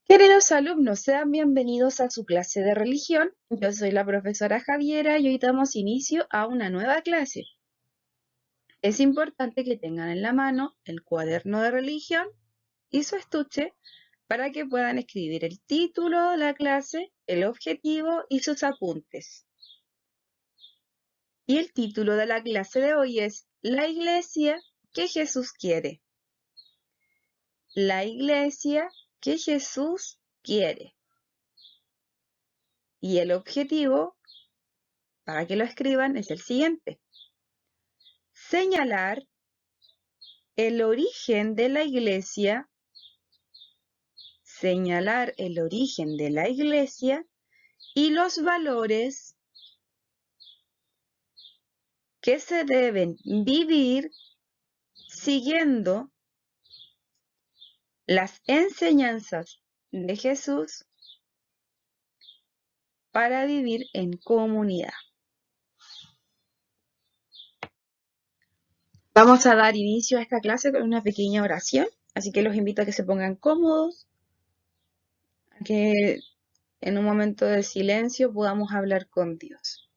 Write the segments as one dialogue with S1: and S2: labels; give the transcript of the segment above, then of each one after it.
S1: Queridos alumnos, sean bienvenidos a su clase de religión. Yo soy la profesora Javiera y hoy damos inicio a una nueva clase. Es importante que tengan en la mano el cuaderno de religión y su estuche para que puedan escribir el título de la clase, el objetivo y sus apuntes. Y el título de la clase de hoy es La iglesia que Jesús quiere. La iglesia que Jesús quiere. Y el objetivo, para que lo escriban, es el siguiente: señalar el origen de la iglesia, y los valores que se deben vivir siguiendo las enseñanzas de Jesús para vivir en comunidad. Vamos a dar inicio a esta clase con una pequeña oración, así que los invito a que se pongan cómodos, a que en un momento de silencio podamos hablar con Dios.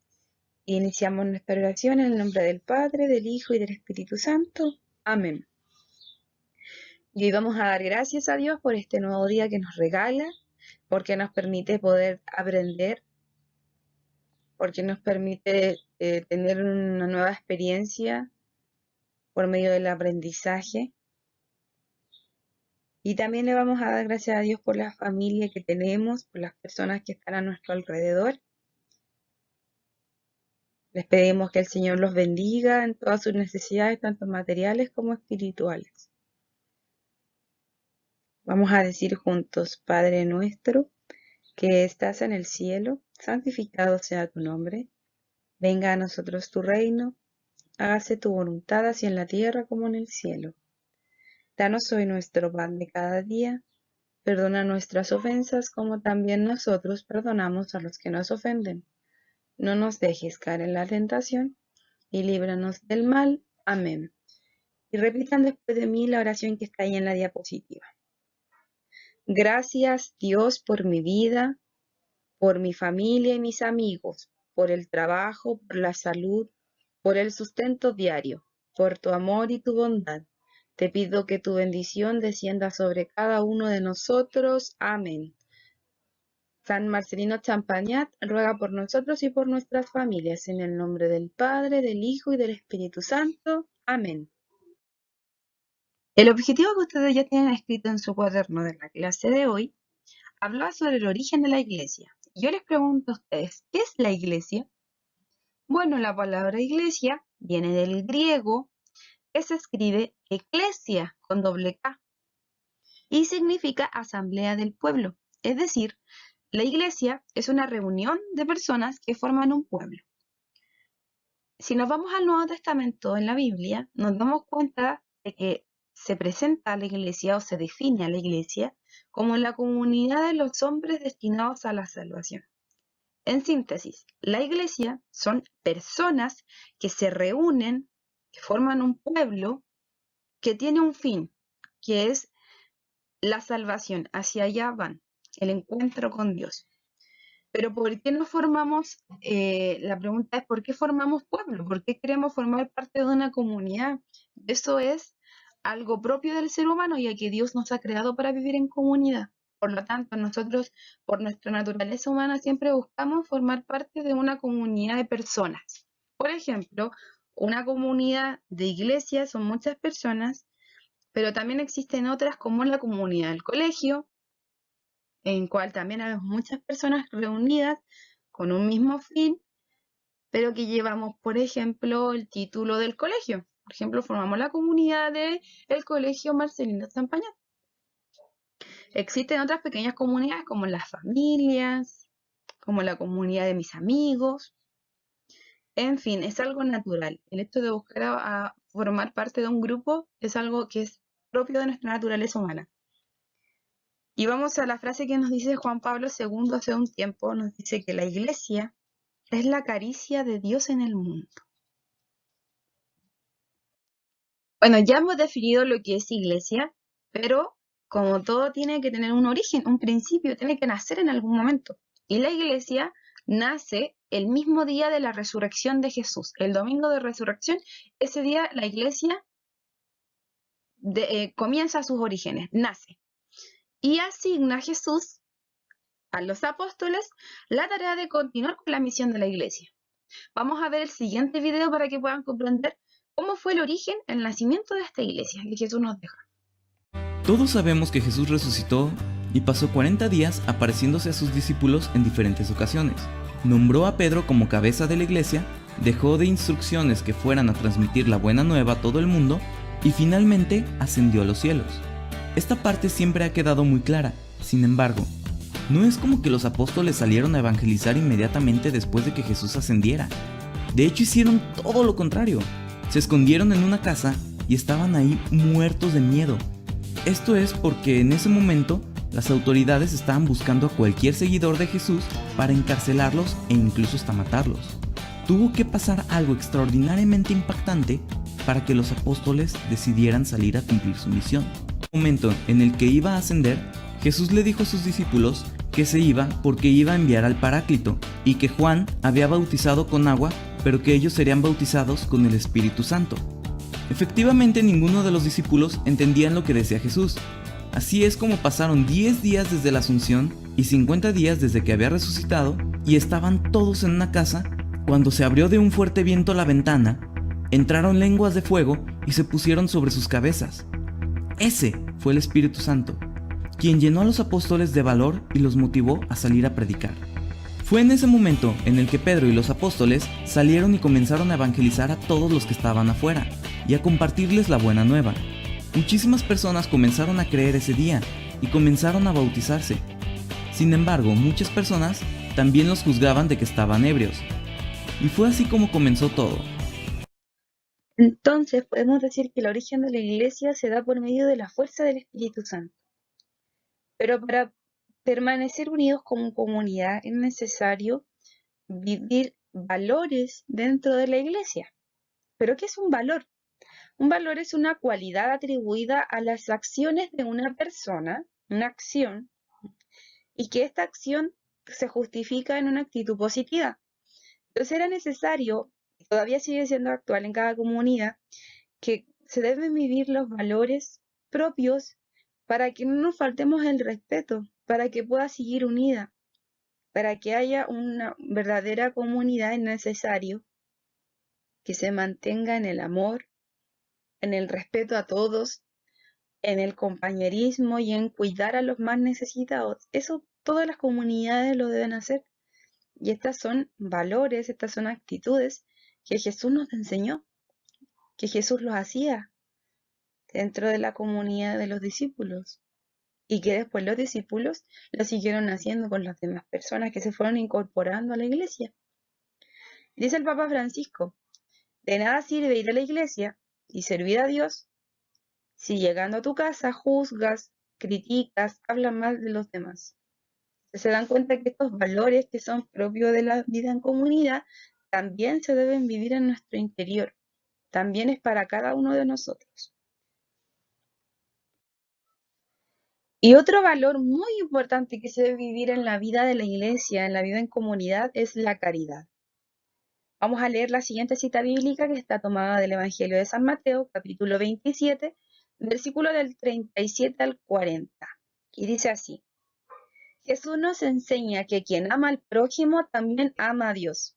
S1: Iniciamos nuestra oración en el nombre del Padre, del Hijo y del Espíritu Santo. Amén. Y hoy vamos a dar gracias a Dios por este nuevo día que nos regala, porque nos permite poder aprender, porque nos permite tener una nueva experiencia por medio del aprendizaje. Y también le vamos a dar gracias a Dios por la familia que tenemos, por las personas que están a nuestro alrededor. Les pedimos que el Señor los bendiga en todas sus necesidades, tanto materiales como espirituales. Vamos a decir juntos: Padre nuestro, que estás en el cielo, santificado sea tu nombre. Venga a nosotros tu reino, hágase tu voluntad así en la tierra como en el cielo. Danos hoy nuestro pan de cada día, perdona nuestras ofensas como también nosotros perdonamos a los que nos ofenden. No nos dejes caer en la tentación y líbranos del mal. Amén. Y repitan después de mí la oración que está ahí en la diapositiva. Gracias, Dios, por mi vida, por mi familia y mis amigos, por el trabajo, por la salud, por el sustento diario, por tu amor y tu bondad. Te pido que tu bendición descienda sobre cada uno de nosotros. Amén. San Marcelino Champagnat ruega por nosotros y por nuestras familias, en el nombre del Padre, del Hijo y del Espíritu Santo. Amén. El objetivo que ustedes ya tienen escrito en su cuaderno de la clase de hoy habla sobre el origen de la iglesia. Yo les pregunto a ustedes, ¿qué es la iglesia? Bueno, la palabra iglesia viene del griego, que se escribe eclesia con doble K y significa asamblea del pueblo. Es decir, la iglesia es una reunión de personas que forman un pueblo. Si nos vamos al Nuevo Testamento en la Biblia, nos damos cuenta de que se presenta a la iglesia o se define a la iglesia como la comunidad de los hombres destinados a la salvación. En síntesis, la iglesia son personas que se reúnen, que forman un pueblo que tiene un fin, que es la salvación. Hacia allá van, el encuentro con Dios. Pero ¿por qué no formamos? La pregunta es: ¿por qué formamos pueblo? ¿Por qué queremos formar parte de una comunidad? Eso es algo propio del ser humano, ya que Dios nos ha creado para vivir en comunidad. Por lo tanto, nosotros, por nuestra naturaleza humana, siempre buscamos formar parte de una comunidad de personas. Por ejemplo, una comunidad de iglesia son muchas personas, pero también existen otras como la comunidad del colegio, en cual también hay muchas personas reunidas con un mismo fin, pero que llevamos, por ejemplo, el título del colegio. Por ejemplo, formamos la comunidad del Colegio Marcelino Champagnat. Existen otras pequeñas comunidades como las familias, como la comunidad de mis amigos. En fin, es algo natural. El hecho de buscar a formar parte de un grupo es algo que es propio de nuestra naturaleza humana. Y vamos a la frase que nos dice Juan Pablo II hace un tiempo. Nos dice que la iglesia es la caricia de Dios en el mundo. Bueno, ya hemos definido lo que es iglesia, pero como todo tiene que tener un origen, un principio, tiene que nacer en algún momento. Y la iglesia nace el mismo día de la resurrección de Jesús, el domingo de resurrección. Ese día la iglesia comienza sus orígenes, nace. Y asigna a Jesús, a los apóstoles, la tarea de continuar con la misión de la iglesia. Vamos a ver el siguiente video para que puedan comprender cómo fue el origen, el nacimiento de esta iglesia que Jesús nos deja.
S2: Todos sabemos que Jesús resucitó y pasó 40 días apareciéndose a sus discípulos en diferentes ocasiones. Nombró a Pedro como cabeza de la iglesia, dejó de instrucciones que fueran a transmitir la buena nueva a todo el mundo y finalmente ascendió a los cielos. Esta parte siempre ha quedado muy clara. Sin embargo, no es como que los apóstoles salieron a evangelizar inmediatamente después de que Jesús ascendiera. De hecho, hicieron todo lo contrario. Se escondieron en una casa y estaban ahí muertos de miedo. Esto es porque en ese momento las autoridades estaban buscando a cualquier seguidor de Jesús para encarcelarlos e incluso hasta matarlos. Tuvo que pasar algo extraordinariamente impactante para que los apóstoles decidieran salir a cumplir su misión. En el momento en el que iba a ascender, Jesús le dijo a sus discípulos que se iba porque iba a enviar al Paráclito y que Juan había bautizado con agua, pero que ellos serían bautizados con el Espíritu Santo. Efectivamente, ninguno de los discípulos entendían lo que decía Jesús. Así es como pasaron 10 días desde la Asunción y 50 días desde que había resucitado, y estaban todos en una casa cuando se abrió de un fuerte viento la ventana, entraron lenguas de fuego y se pusieron sobre sus cabezas. Ese fue el Espíritu Santo, quien llenó a los apóstoles de valor y los motivó a salir a predicar. Fue en ese momento en el que Pedro y los apóstoles salieron y comenzaron a evangelizar a todos los que estaban afuera y a compartirles la buena nueva. Muchísimas personas comenzaron a creer ese día y comenzaron a bautizarse. Sin embargo, muchas personas también los juzgaban de que estaban ebrios. Y fue así como comenzó todo.
S1: Entonces podemos decir que el origen de la iglesia se da por medio de la fuerza del Espíritu Santo. Pero para permanecer unidos como comunidad es necesario vivir valores dentro de la iglesia. ¿Pero qué es un valor? Un valor es una cualidad atribuida a las acciones de una persona, una acción, y que esta acción se justifica en una actitud positiva. Entonces era necesario, y todavía sigue siendo actual en cada comunidad, que se deben vivir los valores propios para que no nos faltemos el respeto, para que pueda seguir unida, para que haya una verdadera comunidad. Es necesario que se mantenga en el amor, en el respeto a todos, en el compañerismo y en cuidar a los más necesitados. Eso todas las comunidades lo deben hacer. Y estas son valores, estas son actitudes que Jesús nos enseñó, que Jesús los hacía dentro de la comunidad de los discípulos y que después los discípulos lo siguieron haciendo con las demás personas que se fueron incorporando a la iglesia. Dice el Papa Francisco, de nada sirve ir a la iglesia y servir a Dios si llegando a tu casa juzgas, criticas, hablas mal de los demás. Se dan cuenta que estos valores que son propios de la vida en comunidad también se deben vivir en nuestro interior. También es para cada uno de nosotros. Y otro valor muy importante que se debe vivir en la vida de la iglesia, en la vida en comunidad, es la caridad. Vamos a leer la siguiente cita bíblica que está tomada del Evangelio de San Mateo, capítulo 27, versículo del 37 al 40. Y dice así: Jesús nos enseña que quien ama al prójimo también ama a Dios.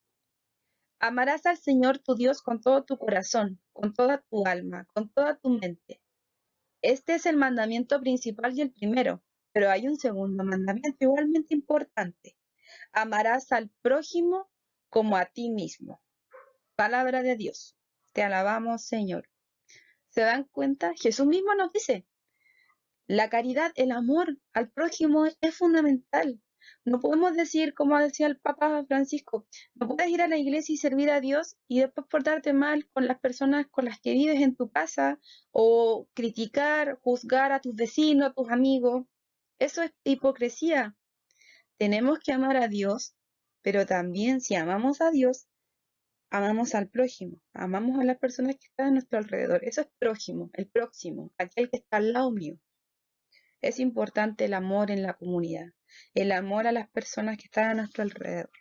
S1: Amarás al Señor tu Dios con todo tu corazón, con toda tu alma, con toda tu mente. Este es el mandamiento principal y el primero, pero hay un segundo mandamiento igualmente importante. Amarás al prójimo como a ti mismo. Palabra de Dios. Te alabamos, Señor. ¿Se dan cuenta? Jesús mismo nos dice, la caridad, el amor al prójimo es fundamental. No podemos decir, como decía el Papa Francisco, no puedes ir a la iglesia y servir a Dios y después portarte mal con las personas con las que vives en tu casa o criticar, juzgar a tus vecinos, a tus amigos. Eso es hipocresía. Tenemos que amar a Dios, pero también si amamos a Dios, amamos al prójimo, amamos a las personas que están a nuestro alrededor. Eso es prójimo, el próximo, aquel que está al lado mío. Es importante el amor en la comunidad, el amor a las personas que están a nuestro alrededor.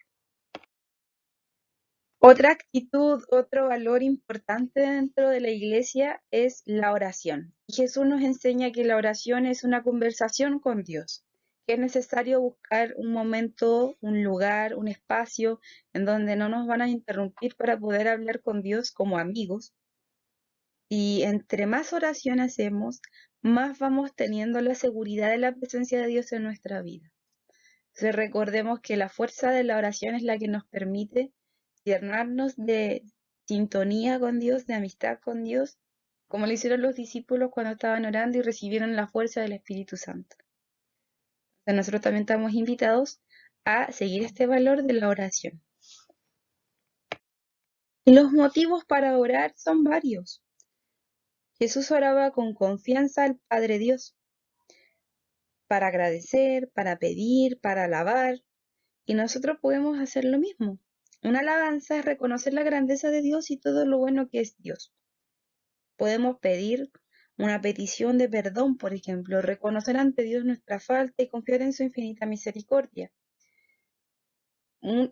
S1: Otra actitud, otro valor importante dentro de la iglesia es la oración. Jesús nos enseña que la oración es una conversación con Dios, que es necesario buscar un momento, un lugar, un espacio en donde no nos van a interrumpir para poder hablar con Dios como amigos. Y entre más oración hacemos, más vamos teniendo la seguridad de la presencia de Dios en nuestra vida. Entonces recordemos que la fuerza de la oración es la que nos permite llenarnos de sintonía con Dios, de amistad con Dios, como lo hicieron los discípulos cuando estaban orando y recibieron la fuerza del Espíritu Santo. Entonces nosotros también estamos invitados a seguir este valor de la oración. Y los motivos para orar son varios. Jesús oraba con confianza al Padre Dios, para agradecer, para pedir, para alabar, y nosotros podemos hacer lo mismo. Una alabanza es reconocer la grandeza de Dios y todo lo bueno que es Dios. Podemos pedir una petición de perdón, por ejemplo, reconocer ante Dios nuestra falta y confiar en su infinita misericordia.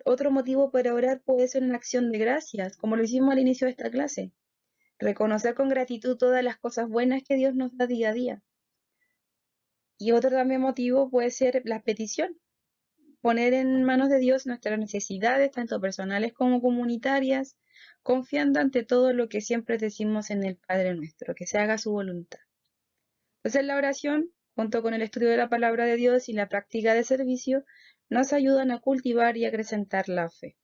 S1: Otro motivo para orar puede ser una acción de gracias, como lo hicimos al inicio de esta clase. Reconocer con gratitud todas las cosas buenas que Dios nos da día a día. Y otro también motivo puede ser la petición. Poner en manos de Dios nuestras necesidades, tanto personales como comunitarias, confiando ante todo lo que siempre decimos en el Padre nuestro, que se haga su voluntad. Entonces la oración, junto con el estudio de la palabra de Dios y la práctica de servicio, nos ayudan a cultivar y acrecentar la fe.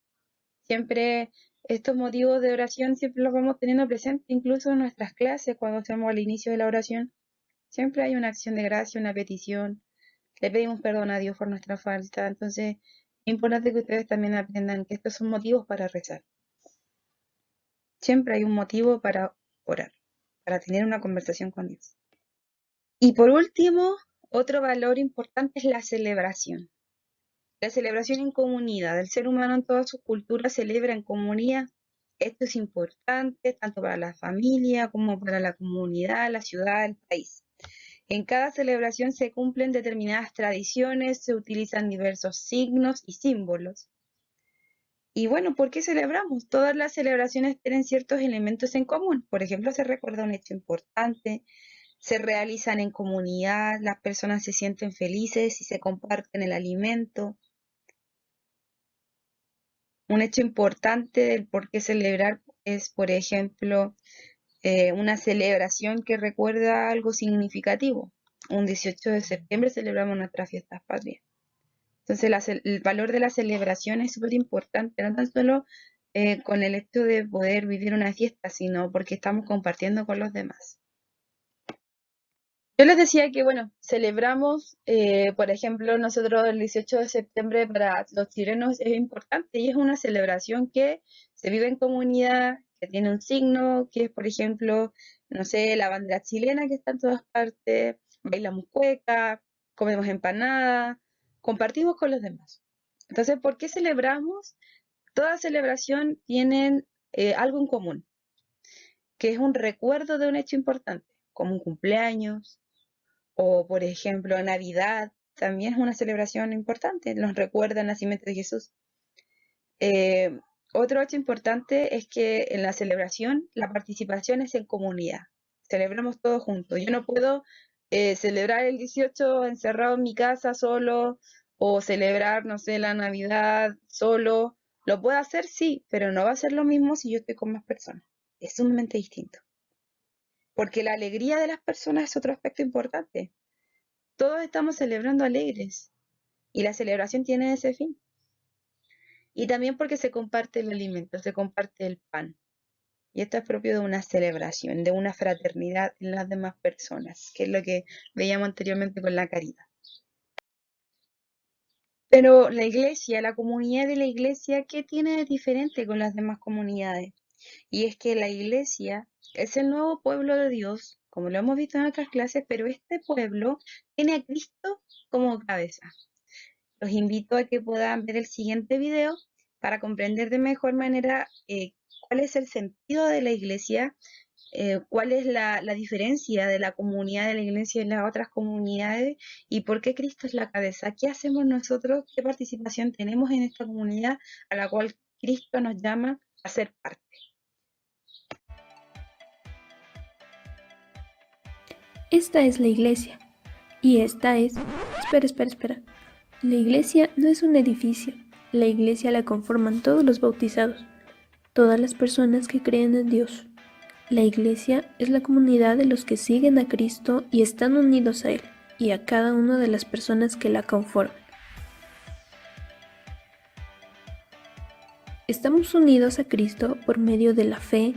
S1: Siempre estos motivos de oración siempre los vamos teniendo presentes, incluso en nuestras clases, cuando hacemos al inicio de la oración, siempre hay una acción de gracia, una petición, le pedimos perdón a Dios por nuestra falta. Entonces, es importante que ustedes también aprendan que estos son motivos para rezar. Siempre hay un motivo para orar, para tener una conversación con Dios. Y por último, otro valor importante es la celebración. La celebración en comunidad. El ser humano en todas sus culturas celebra en comunidad. Esto es importante tanto para la familia como para la comunidad, la ciudad, el país. En cada celebración se cumplen determinadas tradiciones, se utilizan diversos signos y símbolos. Y bueno, ¿por qué celebramos? Todas las celebraciones tienen ciertos elementos en común. Por ejemplo, se recuerda un hecho importante, se realizan en comunidad, las personas se sienten felices y se comparten el alimento. Un hecho importante del por qué celebrar es, por ejemplo, una celebración que recuerda algo significativo. Un 18 de septiembre celebramos nuestras fiestas patrias. Entonces, el valor de la celebración es súper importante, no tan solo con el hecho de poder vivir una fiesta, sino porque estamos compartiendo con los demás. Yo les decía que, bueno, celebramos, por ejemplo, nosotros el 18 de septiembre para los chilenos es importante y es una celebración que se vive en comunidad, que tiene un signo, que es, por ejemplo, no sé, la bandera chilena que está en todas partes, bailamos cueca, comemos empanada, compartimos con los demás. Entonces, ¿por qué celebramos? Toda celebración tiene algo en común, que es un recuerdo de un hecho importante, como un cumpleaños o, por ejemplo, Navidad también es una celebración importante, nos recuerda el nacimiento de Jesús. Eh, Otro hecho importante es que en la celebración la participación es en comunidad. Celebramos todos juntos. Yo no puedo celebrar el 18 encerrado en mi casa solo o celebrar, no sé, la Navidad solo. Lo puedo hacer, sí, pero no va a ser lo mismo si yo estoy con más personas. Es sumamente distinto. Porque la alegría de las personas es otro aspecto importante. Todos estamos celebrando alegres y la celebración tiene ese fin. Y también porque se comparte el alimento, se comparte el pan. Y esto es propio de una celebración, de una fraternidad en las demás personas, que es lo que veíamos anteriormente con la caridad. Pero la iglesia, la comunidad de la iglesia, ¿qué tiene de diferente con las demás comunidades? Y es que la iglesia es el nuevo pueblo de Dios, como lo hemos visto en otras clases, pero este pueblo tiene a Cristo como cabeza. Los invito a que puedan ver el siguiente video para comprender de mejor manera cuál es el sentido de la iglesia cuál es la diferencia de la comunidad de la iglesia y las otras comunidades y por qué Cristo es la cabeza. ¿Qué hacemos nosotros? ¿Qué participación tenemos en esta comunidad a la cual Cristo nos llama a ser parte?
S3: Esta es la iglesia. Y esta es... Espera. La iglesia no es un edificio. La iglesia la conforman todos los bautizados, todas las personas que creen en Dios. La iglesia es la comunidad de los que siguen a Cristo y están unidos a Él y a cada una de las personas que la conforman. Estamos unidos a Cristo por medio de la fe,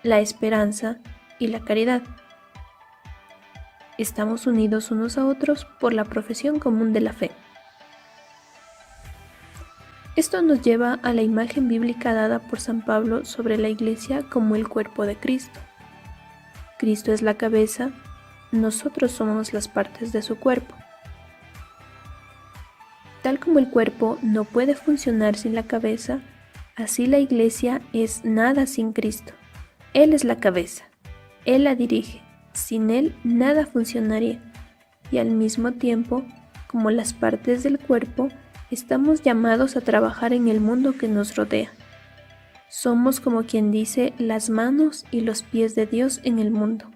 S3: la esperanza y la caridad. Estamos unidos unos a otros por la profesión común de la fe. Esto nos lleva a la imagen bíblica dada por San Pablo sobre la iglesia como el cuerpo de Cristo. Cristo es la cabeza, nosotros somos las partes de su cuerpo. Tal como el cuerpo no puede funcionar sin la cabeza, así la iglesia es nada sin Cristo. Él es la cabeza, Él la dirige, sin Él nada funcionaría. Y al mismo tiempo, como las partes del cuerpo, estamos llamados a trabajar en el mundo que nos rodea. Somos, como quien dice, las manos y los pies de Dios en el mundo.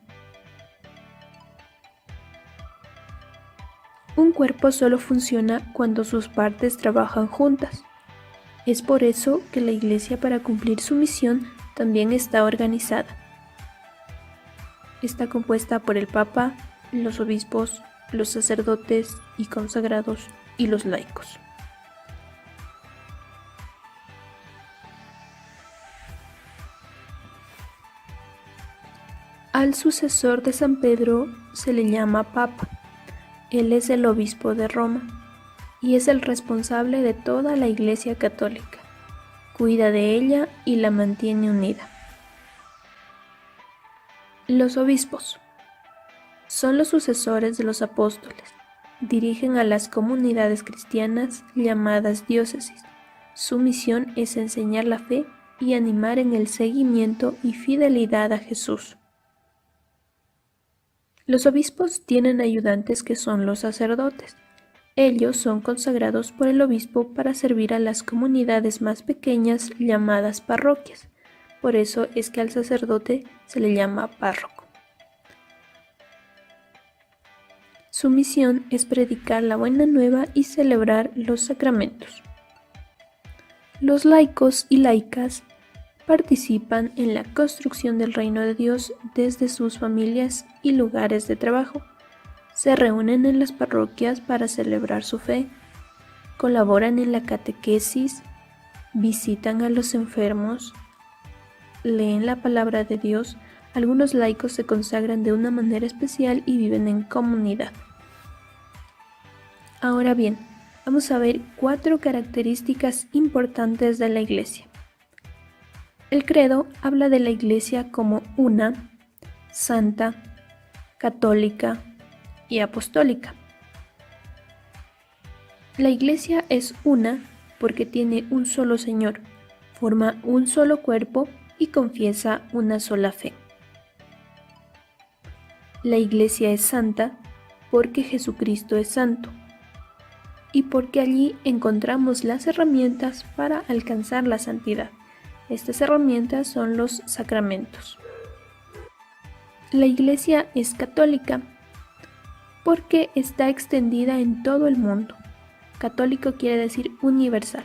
S3: Un cuerpo solo funciona cuando sus partes trabajan juntas. Es por eso que la iglesia, para cumplir su misión, también está organizada. Está compuesta por el Papa, los obispos, los sacerdotes y consagrados y los laicos. Al sucesor de San Pedro se le llama Papa. Él es el obispo de Roma y es el responsable de toda la Iglesia Católica. Cuida de ella y la mantiene unida. Los obispos son los sucesores de los apóstoles. Dirigen a las comunidades cristianas llamadas diócesis. Su misión es enseñar la fe y animar en el seguimiento y fidelidad a Jesús. Los obispos tienen ayudantes que son los sacerdotes. Ellos son consagrados por el obispo para servir a las comunidades más pequeñas llamadas parroquias. Por eso es que al sacerdote se le llama párroco. Su misión es predicar la buena nueva y celebrar los sacramentos. Los laicos y laicas participan en la construcción del reino de Dios desde sus familias y lugares de trabajo. Se reúnen en las parroquias para celebrar su fe, colaboran en la catequesis, visitan a los enfermos, leen la palabra de Dios. Algunos laicos se consagran de una manera especial y viven en comunidad. Ahora bien, vamos a ver 4 características importantes de la Iglesia. El credo habla de la Iglesia como una, santa, católica y apostólica. La Iglesia es una porque tiene un solo Señor, forma un solo cuerpo y confiesa una sola fe. La Iglesia es santa porque Jesucristo es santo y porque allí encontramos las herramientas para alcanzar la santidad. Estas herramientas son los sacramentos. La Iglesia es católica porque está extendida en todo el mundo. Católico quiere decir universal.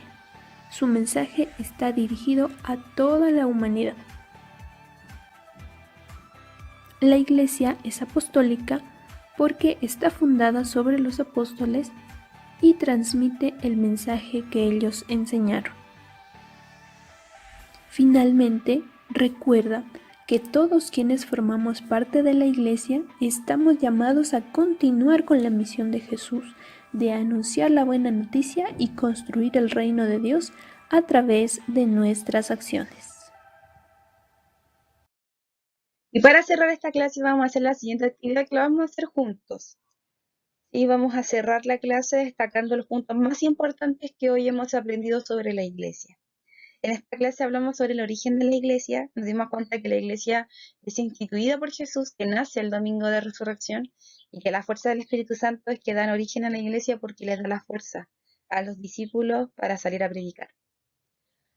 S3: Su mensaje está dirigido a toda la humanidad. La Iglesia es apostólica porque está fundada sobre los apóstoles y transmite el mensaje que ellos enseñaron. Finalmente, recuerda que todos quienes formamos parte de la Iglesia estamos llamados a continuar con la misión de Jesús, de anunciar la buena noticia y construir el reino de Dios a través de nuestras acciones.
S1: Y para cerrar esta clase vamos a hacer la siguiente actividad que la vamos a hacer juntos. Y vamos a cerrar la clase destacando los puntos más importantes que hoy hemos aprendido sobre la Iglesia. En esta clase hablamos sobre el origen de la iglesia, nos dimos cuenta que la iglesia es instituida por Jesús, que nace el domingo de resurrección, y que la fuerza del Espíritu Santo es que dan origen a la iglesia porque les da la fuerza a los discípulos para salir a predicar.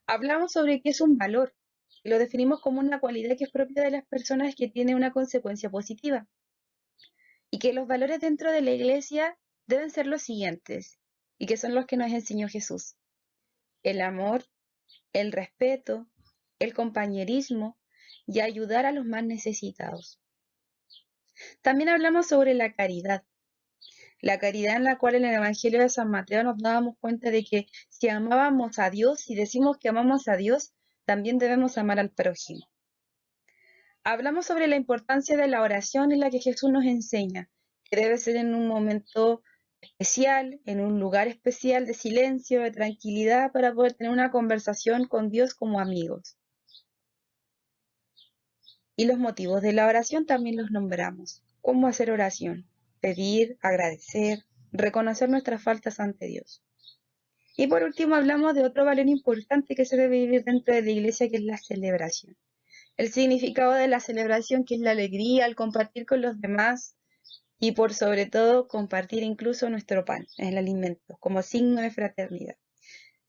S1: Hablamos sobre qué es un valor, y lo definimos como una cualidad que es propia de las personas que tiene una consecuencia positiva, y que los valores dentro de la iglesia deben ser los siguientes, y que son los que nos enseñó Jesús: el amor, el respeto, el compañerismo y ayudar a los más necesitados. También hablamos sobre la caridad en la cual en el Evangelio de San Mateo nos dábamos cuenta de que si amábamos a Dios, si decimos que amamos a Dios, también debemos amar al prójimo. Hablamos sobre la importancia de la oración en la que Jesús nos enseña, que debe ser en un momento especial, en un lugar especial de silencio, de tranquilidad, para poder tener una conversación con Dios como amigos. Y los motivos de la oración también los nombramos. ¿Cómo hacer oración? Pedir, agradecer, reconocer nuestras faltas ante Dios. Y por último hablamos de otro valor importante que se debe vivir dentro de la iglesia, que es la celebración. El significado de la celebración, que es la alegría, el compartir con los demás y por sobre todo compartir incluso nuestro pan, el alimento, como signo de fraternidad.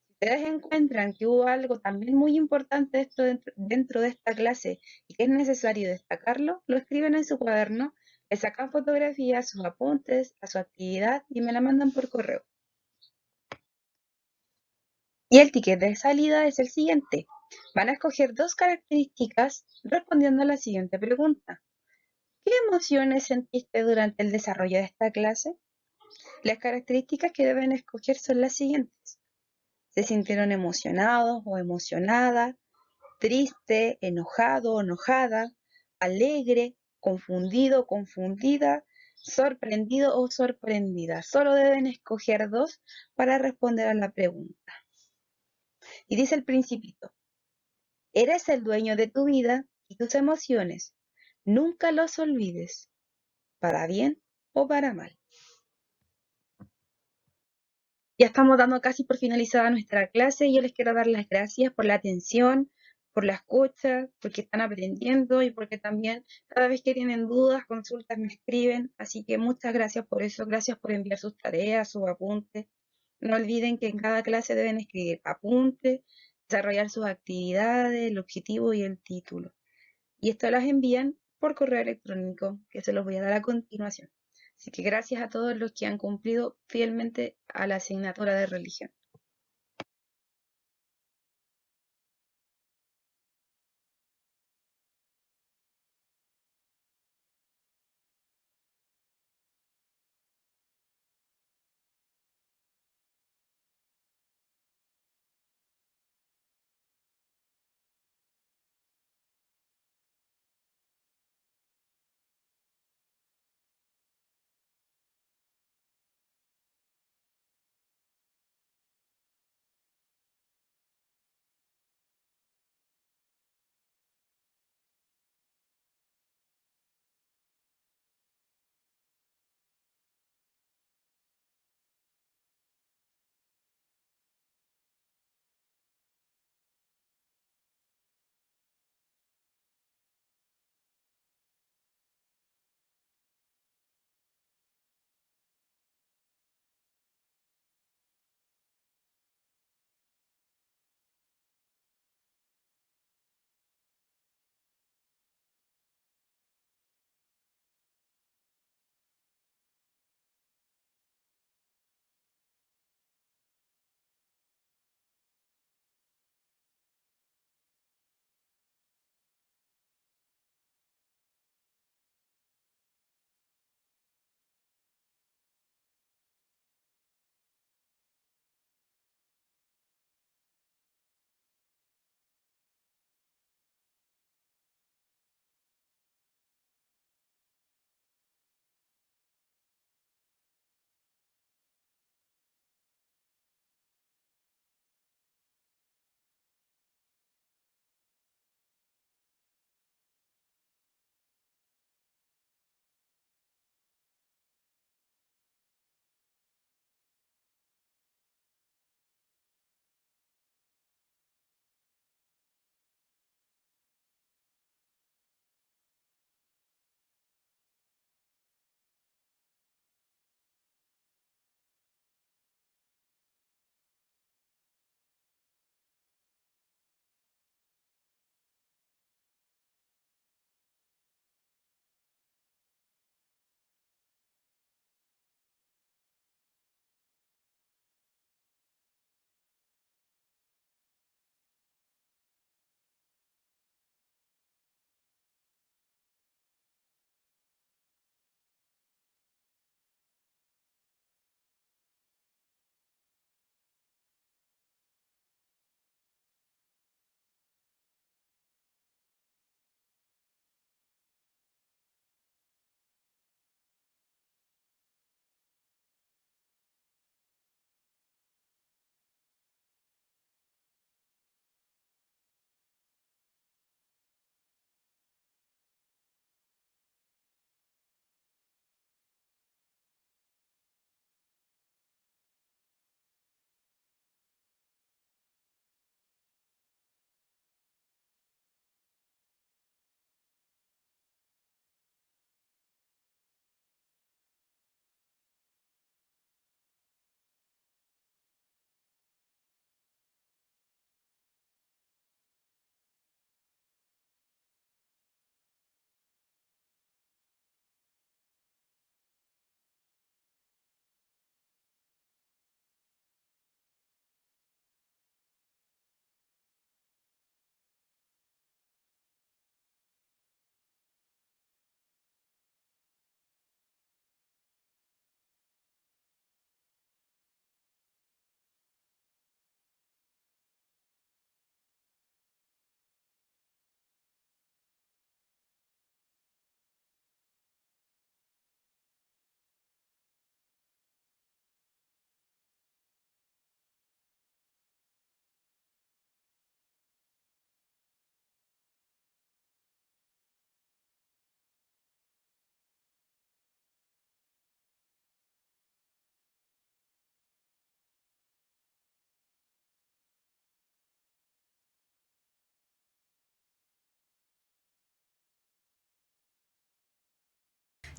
S1: Ustedes encuentran que hubo algo también muy importante esto dentro de esta clase y que es necesario destacarlo, lo escriben en su cuaderno, le sacan fotografías, sus apuntes, a su actividad y me la mandan por correo. Y el ticket de salida es el siguiente. Van a escoger 2 características respondiendo a la siguiente pregunta. ¿Qué emociones sentiste durante el desarrollo de esta clase? Las características que deben escoger son las siguientes. ¿Se sintieron emocionados o emocionadas? Triste, enojado o enojada, alegre, confundido o confundida, sorprendido o sorprendida. Solo deben escoger 2 para responder a la pregunta. Y dice el principito: eres el dueño de tu vida y tus emociones. Nunca los olvides, para bien o para mal. Ya estamos dando casi por finalizada nuestra clase y yo les quiero dar las gracias por la atención, por la escucha, porque están aprendiendo y porque también cada vez que tienen dudas, consultas, me escriben. Así que muchas gracias por eso, gracias por enviar sus tareas, sus apuntes. No olviden que en cada clase deben escribir apuntes, desarrollar sus actividades, el objetivo y el título. Y esto las envían por correo electrónico, que se los voy a dar a continuación. Así que gracias a todos los que han cumplido fielmente a la asignatura de religión.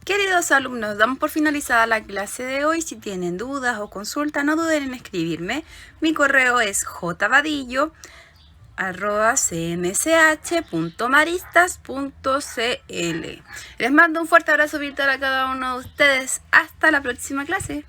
S4: Queridos alumnos, damos por finalizada la clase de hoy. Si tienen dudas o consultas, no duden en escribirme. Mi correo es jvadillo@cmsh.maristas.cl. Les mando un fuerte abrazo virtual a cada uno de ustedes. Hasta la próxima clase.